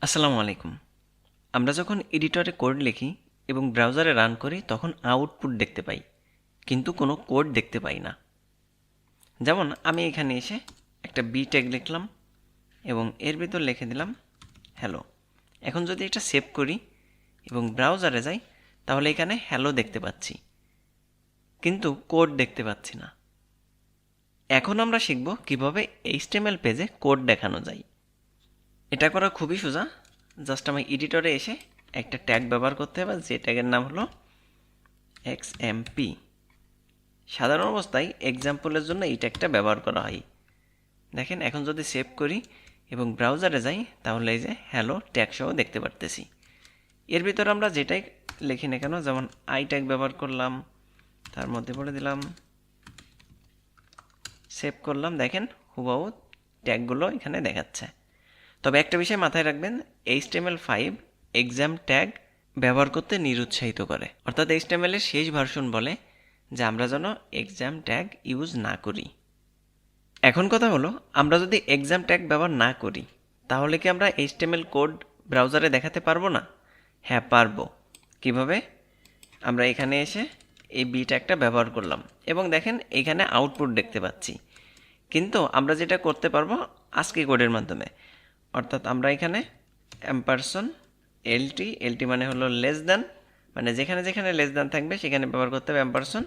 আসসালামু আলাইকুম। আমরা যখন এডিটরে কোড লিখি এবং ব্রাউজারে রান করি তখন আউটপুট দেখতে পাই, কিন্তু কোনো কোড দেখতে পাই না। যেমন আমি এখানে এসে একটা বি ট্যাগ লিখলাম এবং এর ভিতর লিখে দিলাম হ্যালো। এখন যদি এটা সেভ করি এবং ব্রাউজারে যাই তাহলে এখানে হ্যালো দেখতে পাচ্ছি, কিন্তু কোড দেখতে পাচ্ছি না। এখন আমরা শিখব কিভাবে এইচটিএমএল পেজে কোড দেখানো যায়। এটা করা খুবই সোজা। জাস্ট আমি এডিটরে এসে একটা ট্যাগ ব্যবহার করতে হবে, যে ট্যাগের নাম হলো এক্সএমপি। সাধারণ অবস্থায় এক্সাম্পলের জন্য এই ট্যাগটা ব্যবহার করা হয়। দেখেন, এখন যদি সেভ করি এবং ব্রাউজারে যাই তাহলে এই যে হ্যালো ট্যাগ সহ দেখতে পারতেছি। এর ভিতরে আমরা যেটাই লিখি না কেন, যেমন আই ট্যাগ ব্যবহার করলাম, তার মধ্যে পড়ে দিলাম, সেভ করলাম, দেখেন হুবহু ট্যাগগুলো এখানে দেখাচ্ছে। তবে একটা বিষয় মাথায় রাখবেন, HTML5 এক্সাম ট্যাগ ব্যবহার করতে নিরুৎসাহিত করে। অর্থাৎ HTML এর শেষ ভার্সন বলে যে আমরা যেন এক্সাম ট্যাগ ইউজ না করি। এখন কথা হলো, আমরা যদি এক্সাম ট্যাগ ব্যবহার না করি তাহলে কি আমরা HTML কোড ব্রাউজারে দেখাতে পারবো না? হ্যাঁ, পারবো। কিভাবে? আমরা এখানে এসে এই বি ট্যাগটা ব্যবহার করলাম এবং দেখেন এখানে আউটপুট দেখতে পাচ্ছি। কিন্তু আমরা যেটা করতে পারবো আজকে কোডের মাধ্যমে, অর্থাৎ আমরা এখানে অ্যাম্পারসন এলটি মানে হলো লেস দ্যান, মানে যেখানে যেখানে লেস দ্যান থাকবে সেখানে ব্যবহার করতে হবে অ্যাম্পারসন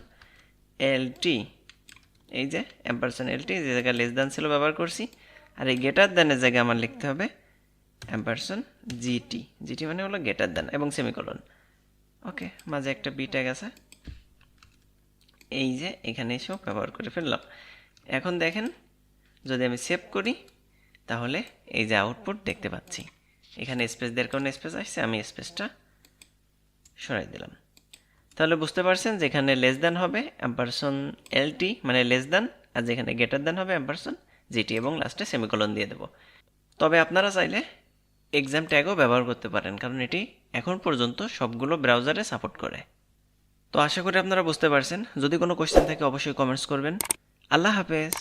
এলটি। এই যে অ্যাম্পারসন এলটি, যে জায়গায় লেস দ্যান ছিল ব্যবহার করছি, আর এই গেটার দ্যানের জায়গায় আমার লিখতে হবে অ্যাম্পারসন জিটি মানে হলো গেটার দ্যান এবং সেমিকলন। ওকে, মাঝে একটা বি ট্যাগ আছে, এই যে এখানে এসেও ব্যবহার করে ফেললাম। এখন দেখেন, যদি আমি সেভ করি তাহলে এই যে আউটপুট দেখতে পাচ্ছি। এখানে স্পেস দেওয়ার কারণে স্পেস আসছে, আমি স্পেসটা সরাই দিলাম। তাহলে বুঝতে পারছেন যেখানে লেস দ্যান হবে অ্যাম্পারসন এলটি মানে লেস দ্যান, আর যেখানে গ্রেটার দ্যান হবে অ্যাম্পারসন জিটি এবং লাস্টে সেমিকলন দিয়ে দেব। তবে আপনারা চাইলে এক্সাম ট্যাগও ব্যবহার করতে পারেন, কারণ এটি এখন পর্যন্ত সবগুলো ব্রাউজারে সাপোর্ট করে। তো আশা করি আপনারা বুঝতে পারছেন। যদি কোনো কোয়েশ্চেন থাকে অবশ্যই কমেন্টস করবেন। আল্লাহ হাফেজ।